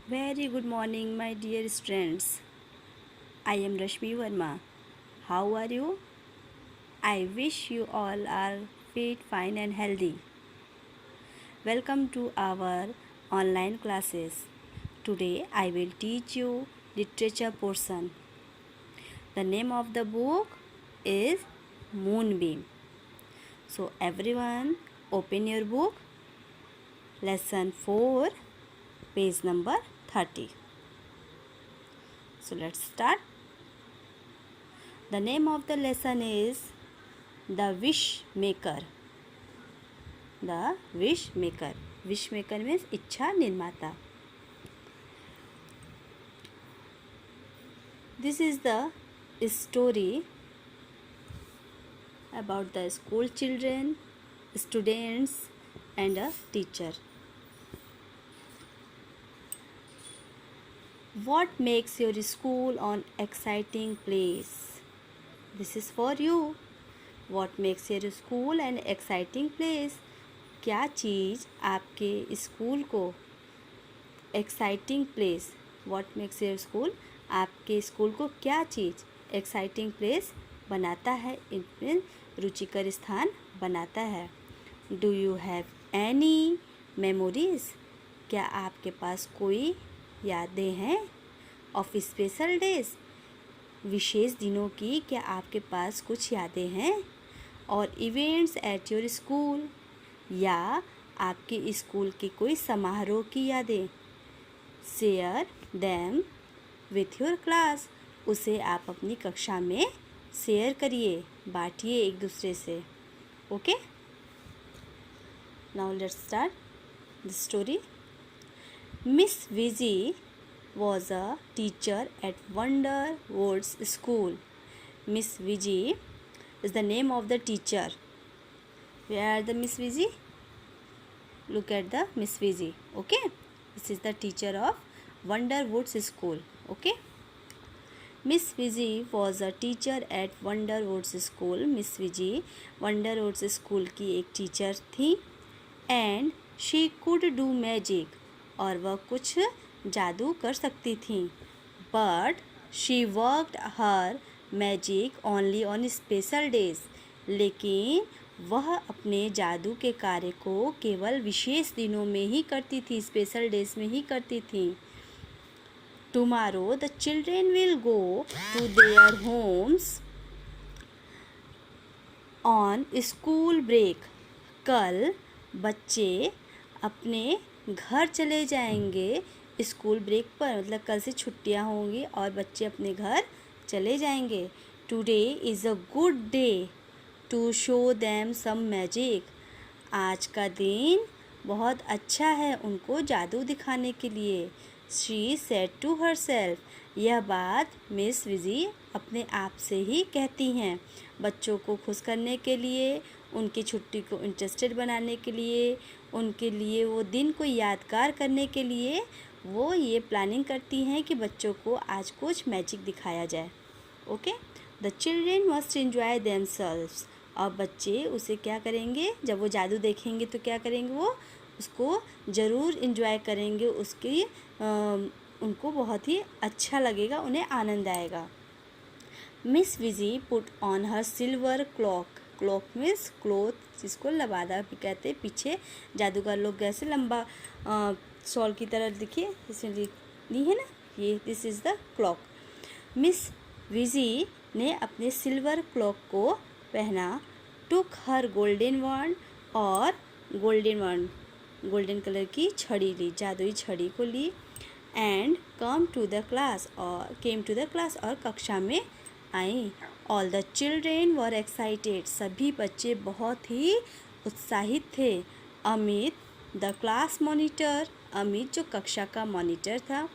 Very good morning, my dear students. I am Rashmi Verma. How are you? I wish you all are fit, fine, and healthy. Welcome to our online classes. Today I will teach you literature portion. The name of the book is Moonbeam. So everyone open your book. Lesson 4, page number 30. So let's start. The name of the lesson is The Wish Maker. The Wish Maker. Wish Maker means इच्छा निर्माता. This is the story about the school children, students, and a teacher. What makes your school an exciting place? This is for you. What makes your school an exciting place? क्या चीज़ आपके school को exciting place what makes your school आपके school को क्या चीज़ exciting place बनाता है, इनमें रुचिकर स्थान बनाता है. Do you have any memories? क्या आपके पास कोई यादें हैं ऑफ स्पेशल डेज? विशेष दिनों की क्या आपके पास कुछ यादें हैं? और इवेंट्स एट योर स्कूल या आपके स्कूल के कोई समारोह की यादें? Share them with your class. उसे आप अपनी कक्षा में शेयर करिए, बांटिए एक दूसरे से. Okay, now let's start the story. Miss Viji was a teacher at Wonderwoods School. Miss Viji is the name of the teacher. Where are the Miss Viji? Look at the Miss Viji. Okay, this is the teacher of Wonderwoods School. Okay, Miss Viji was a teacher at Wonderwoods School. Miss Viji Wonderwoods School की एक teacher थी. And she could do magic. और वह कुछ जादू कर सकती थी. But she worked her magic only on special days. लेकिन वह अपने जादू के कार्य को केवल विशेष दिनों में ही करती थी, स्पेशल डेज में ही करती थी. Tomorrow the children will go to their homes on school break. कल बच्चे अपने घर चले जाएंगे स्कूल ब्रेक पर, मतलब कल से छुट्टियां होंगी और बच्चे अपने घर चले जाएंगे. Today is a good day to show them some magic. आज का दिन बहुत अच्छा है उनको जादू दिखाने के लिए. शी सेड टू हर सेल्फ. यह बात मिस विजी अपने आप से ही कहती हैं. बच्चों को खुश करने के लिए, उनकी छुट्टी को इंटरेस्टेड बनाने के लिए, उनके लिए वो दिन को यादगार करने के लिए वो ये प्लानिंग करती हैं कि बच्चों को आज कुछ मैजिक दिखाया जाए. Okay, the children must enjoy themselves. और बच्चे उसे क्या करेंगे, जब वो जादू देखेंगे तो क्या करेंगे, वो उसको ज़रूर एंजॉय करेंगे. उसकी उनको बहुत ही अच्छा लगेगा, उन्हें आनंद आएगा. Miss Viji put on her silver cloak. Cloak means cloth, जिसको लबादा भी कहते हैं. पीछे जादूगर लोग कैसे लंबा शॉल की तरह देखिए इसमें ली है ना, ये this is the cloak. Miss Viji ने अपने सिल्वर क्लॉक को पहना. Took her golden wand. और गोल्डन कलर की छड़ी ली, जादुई छड़ी को ली. And came to the class और कक्षा में आई. All the children were excited. सभी बच्चे बहुत ही उत्साहित थे. Amit the class monitor. Amit जो कक्षा का मॉनिटर था.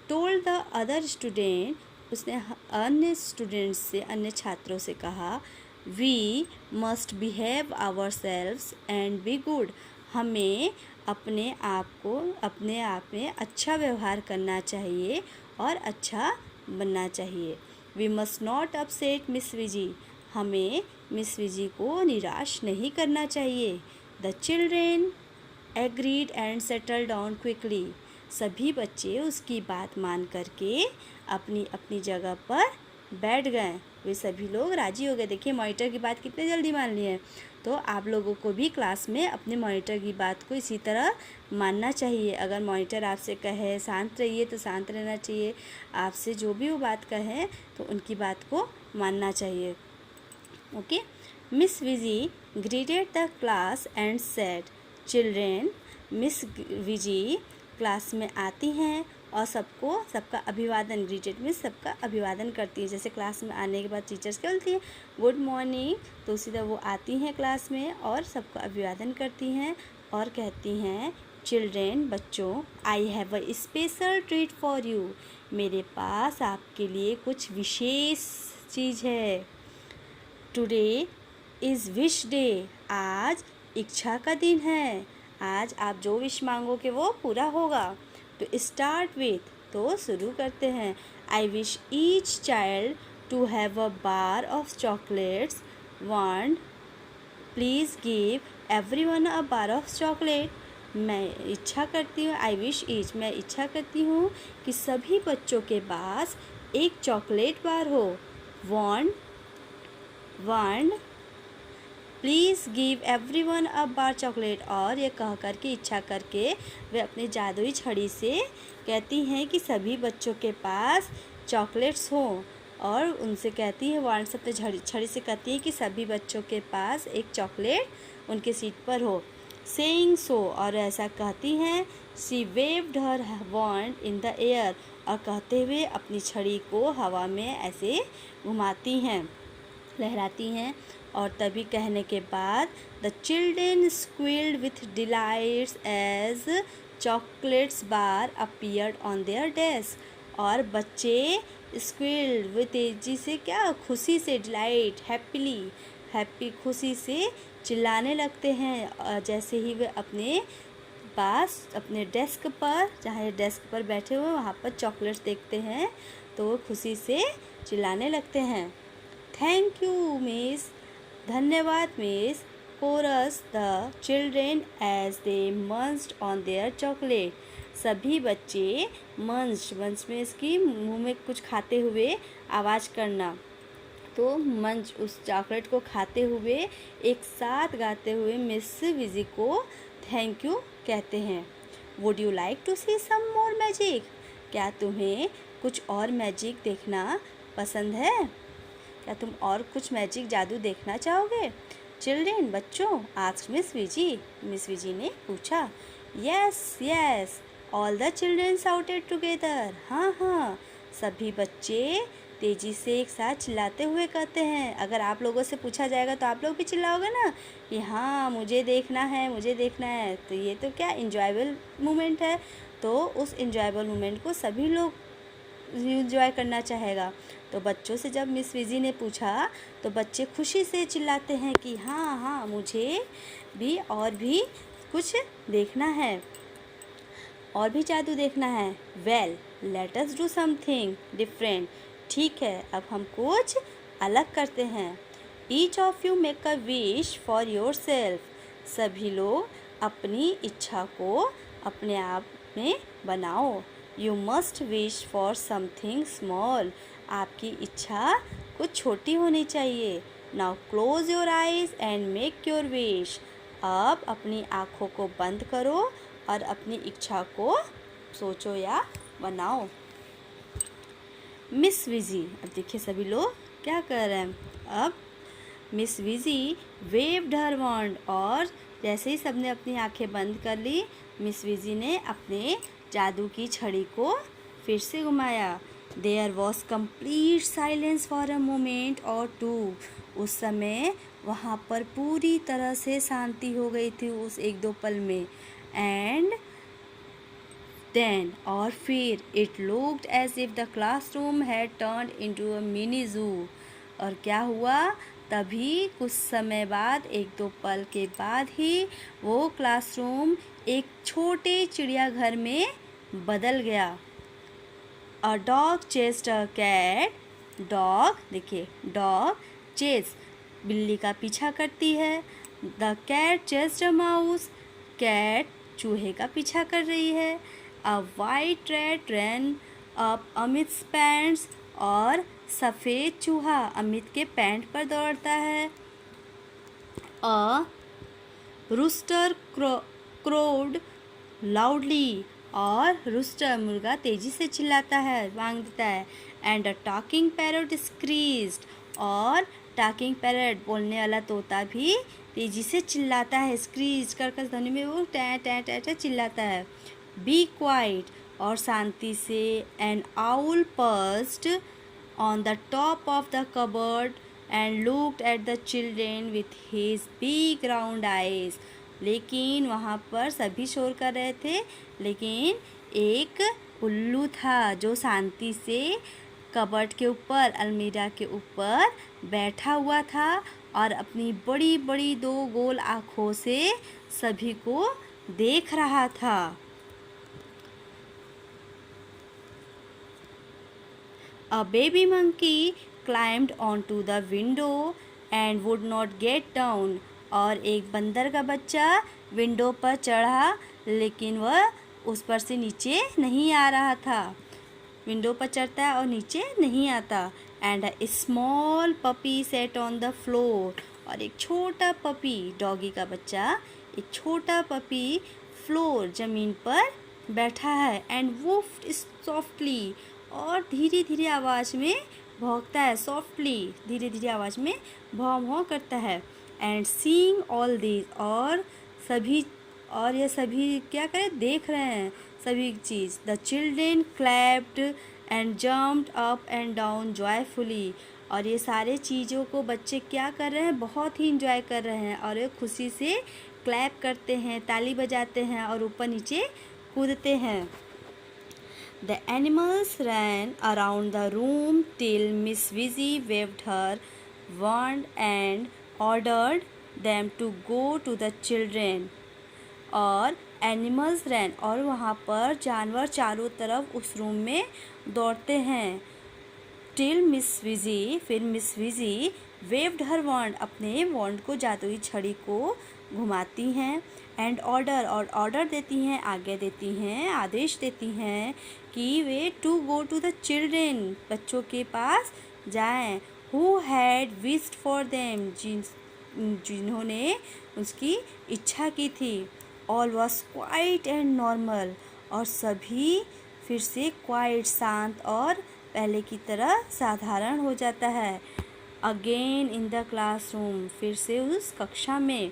Told the other student. उसने अन्य स्टूडेंट्स से, अन्य छात्रों से कहा. We must behave ourselves and be good. हमें अपने आप में अच्छा व्यवहार करना चाहिए और अच्छा बनना चाहिए. We must not upset miss Viji. हमें मिस विजी को निराश नहीं करना चाहिए. The children agreed and settle down quickly. सभी बच्चे उसकी बात मान करके अपनी अपनी जगह पर बैठ गए। वे सभी लोग राजी हो गए। देखिए मॉनिटर की बात कितने जल्दी मान ली है। तो आप लोगों को भी क्लास में अपने मॉनिटर की बात को इसी तरह मानना चाहिए। अगर मॉनिटर आपसे कहे शांत रहिए तो शांत रहना चाहिए। आपसे जो भी वो बात कहे तो उनकी बात को मानना चाहिए। Okay. Miss Viji greeted the class and said, children. Miss Viji class में आती हैं और सबका अभिवादन, ग्रीटेड मीन्स सबका अभिवादन करती है। जैसे क्लास में आने के बाद टीचर्स क्या बोलती हैं, गुड मॉर्निंग, तो उसी तरह वो आती हैं क्लास में और सबका अभिवादन करती हैं और कहती हैं, चिल्ड्रेन, बच्चों, I have a special treat for you. मेरे पास आपके लिए कुछ विशेष चीज़ है। Today is wish day. आज इच्छा का दिन है। आज आप जो विश मांगोगे वो पूरा होगा। तो स्टार्ट विथ, तो शुरू करते हैं। I wish each child to have a bar of chocolates. One, please give everyone a bar of chocolate. मैं इच्छा करती हूँ, आई विश ईच, मैं इच्छा करती हूँ कि सभी बच्चों के पास एक चॉकलेट बार हो। One, please give everyone a bar chocolate. और ये कह करके, इच्छा करके वे अपनी जादुई छड़ी से कहती हैं कि सभी बच्चों के पास चॉकलेट्स हों। और उनसे कहती है, वांड से अपने छड़ी से कहती है कि सभी बच्चों के पास एक चॉकलेट उनके सीट पर हो। सेइंग सो, और ऐसा कहती हैं, she waved her wand in the air, और कहते हुए अपनी छड़ी को हवा में ऐसे घुमाती हैं, लहराती हैं। और तभी कहने के बाद the children squealed with delights as chocolates bar appeared on their desk. और बच्चे स्क्वील्ड वे तेजी से, क्या, खुशी से, डिलाइट, हैप्पी खुशी से चिल्लाने लगते हैं जैसे ही वे अपने पास, अपने डेस्क पर, जहाँ डेस्क पर बैठे हुए वहाँ पर चॉकलेट्स देखते हैं तो वो खुशी से चिल्लाने लगते हैं। थैंक यू मिस, धन्यवाद miss, chorus the children as they munched on their chocolate. सभी बच्चे मंच में इसकी मुंह में कुछ खाते हुए आवाज़ करना, तो मंच उस चॉकलेट को खाते हुए एक साथ गाते हुए मिस विजी को थैंक यू कहते हैं। Would you like to see some more magic. क्या तुम्हें कुछ और मैजिक देखना पसंद है? क्या तुम और कुछ मैजिक जादू देखना चाहोगे? चिल्ड्रेन, बच्चों, आस्क्ड मिस विजी ने पूछा। Yes, all the children shouted together. हाँ, सभी बच्चे तेजी से एक साथ चिल्लाते हुए कहते हैं। अगर आप लोगों से पूछा जाएगा तो आप लोग भी चिल्लाओगे ना कि हाँ मुझे देखना है। तो ये तो क्या इंजॉयबल मोमेंट है, तो उस इंजॉयबल मोमेंट को सभी लोग इंजॉय करना चाहेगा। तो बच्चों से जब मिस विजी ने पूछा तो बच्चे खुशी से चिल्लाते हैं कि हाँ मुझे भी और भी कुछ देखना है, और भी जादू देखना है। Well, let us do something different. ठीक है, अब हम कुछ अलग करते हैं। Each of you make a wish for your self. सभी लोग अपनी इच्छा को अपने आप में बनाओ। You must wish for something small. आपकी इच्छा कुछ छोटी होनी चाहिए। Now close your eyes and make your wish. अब अपनी आँखों को बंद करो और अपनी इच्छा को सोचो या बनाओ। मिस विजी, अब देखिए सभी लोग क्या कर रहे हैं। अब मिस विजी वेव्ड हर वॉन्ड, और जैसे ही सबने अपनी आंखें बंद कर ली, मिस विजी ने अपने जादू की छड़ी को फिर से घुमाया। There was complete silence for a moment or two. उस समय वहाँ पर पूरी तरह से शांति हो गई थी उस एक दो पल में। एंड देन, और फिर, it looked as if the classroom had turned into a mini zoo. और क्या हुआ, तभी कुछ समय बाद, एक दो पल के बाद ही वो क्लासरूम एक छोटे चिड़ियाघर में बदल गया। A dog chased a cat. Dog, देखिए, डॉग चेस, बिल्ली का पीछा करती है। The cat chased a mouse. Cat चूहे का पीछा कर रही है। A white rat ran up Amit's pants, और सफ़ेद चूहा अमित के पैंट पर दौड़ता है। अ रूस्टर क्रोड लाउडली, और रूस्टर मुर्गा तेजी से चिल्लाता है, मांग देता है। And a talking parrot screeched, और टॉकिंग पैरट बोलने वाला तोता भी तेजी से चिल्लाता है, स्क्रीज कर्कश ध्वनि में वो टै टै टै टै चिल्लाता है। बी क्वाइट, और शांति से। N owl pursued on the top of the cupboard and looked at the children with his big round eyes. लेकिन वहाँ पर सभी शोर कर रहे थे, लेकिन एक उल्लू था जो शांति से कबर्ड के ऊपर, अलमीरा के ऊपर बैठा हुआ था और अपनी बड़ी बड़ी 2 गोल आँखों से सभी को देख रहा था। A baby monkey climbed onto the window and would not get down. और एक बंदर का बच्चा विंडो पर चढ़ा, लेकिन वह उस पर से नीचे नहीं आ रहा था। विंडो पर चढ़ता है और नीचे नहीं आता। And a small puppy set on the floor, और एक छोटा पपी, डॉगी का बच्चा, एक छोटा पपी फ्लोर ज़मीन पर बैठा है। एंड वुफ्ड सॉफ्टली, और धीरे धीरे आवाज़ में भौंकता है, सॉफ्टली धीरे धीरे आवाज़ में भौं भौं करता है। एंड सीइंग ऑल दिस, और ये सभी क्या करें, देख रहे हैं सभी चीज़। The children clapped and jumped up and down joyfully, और ये सारे चीज़ों को बच्चे क्या कर रहे हैं, बहुत ही इंजॉय कर रहे हैं, और ये खुशी से क्लैप करते हैं, ताली बजाते हैं और ऊपर नीचे कूदते हैं। The animals ran around the room till Miss Vizzy waved her wand and ordered them to go to the children. और एनिमल्स रैन, और वहाँ पर जानवर चारों तरफ उस रूम में दौड़ते हैं। टिल मिस विजी, फिर मिस विजी वेव्ड हर वॉन्ड, अपने वॉन्ड को, जादुई छड़ी को घुमाती हैं। एंड ऑर्डर, और ऑर्डर देती हैं, आज्ञा देती हैं, आदेश देती हैं कि वे to go to the children, बच्चों के पास जाएं। Who had wished for them, जिन्होंने उसकी इच्छा की थी। All was quiet and normal, और सभी फिर से क्वाइट, शांत और पहले की तरह साधारण हो जाता है। अगेन इन द क्लासरूम, फिर से उस कक्षा में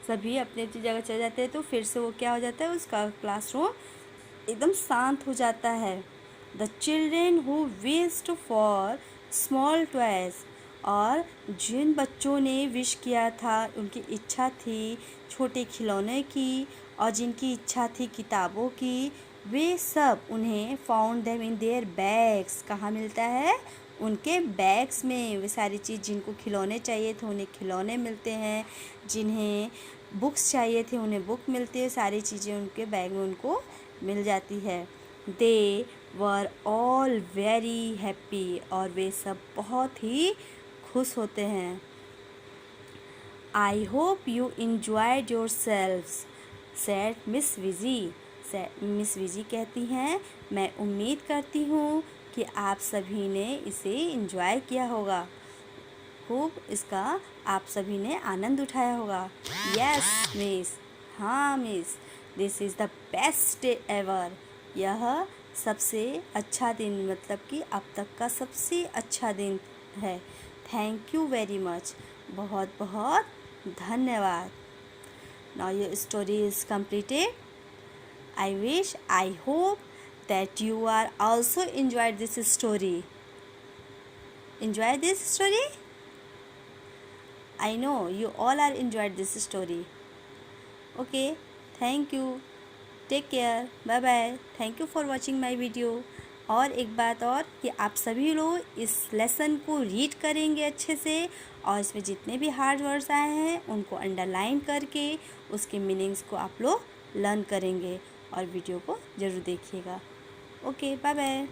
सभी अपनी अपनी जगह चले जाते हैं, तो फिर से वो क्या हो जाता है, उसका क्लासरूम एकदम शांत हो जाता है। The children who wished for small toys, और जिन बच्चों ने विश किया था, उनकी इच्छा थी छोटे खिलौने की, और जिनकी इच्छा थी किताबों की, वे सब उन्हें found them in their bags, कहाँ मिलता है, उनके बैग्स में। वे सारी चीज़, जिनको खिलौने चाहिए थे उन्हें खिलौने मिलते हैं, जिन्हें बुक्स चाहिए थे उन्हें बुक मिलती है, सारी चीज़ें उनके बैग में उनको मिल जाती है। They were all very happy, और वे सब बहुत ही खुश होते हैं। I hope you enjoyed yourselves, said miss Viji. Miss Viji कहती हैं, मैं उम्मीद करती हूँ कि आप सभी ने इसे इंजॉय किया होगा, खूब इसका आप सभी ने आनंद उठाया होगा। यस मिस, हाँ miss, this is the best day ever, यह सबसे अच्छा दिन, मतलब कि अब तक का सबसे अच्छा दिन है। थैंक यू वेरी मच, बहुत बहुत धन्यवाद। Now your story is completed. I hope that you are also enjoyed this story. Enjoy this story? I know you all are enjoyed this story. Okay, thank you. Take care. Bye bye. Thank you for watching my video. और एक बात और कि आप सभी लोग इस lesson को रीड करेंगे अच्छे से, और इसमें जितने भी हार्ड वर्ड्स आए हैं उनको अंडरलाइन करके उसके मीनिंग्स को आप लोग लर्न करेंगे, और वीडियो को ज़रूर देखिएगा। Okay, bye bye.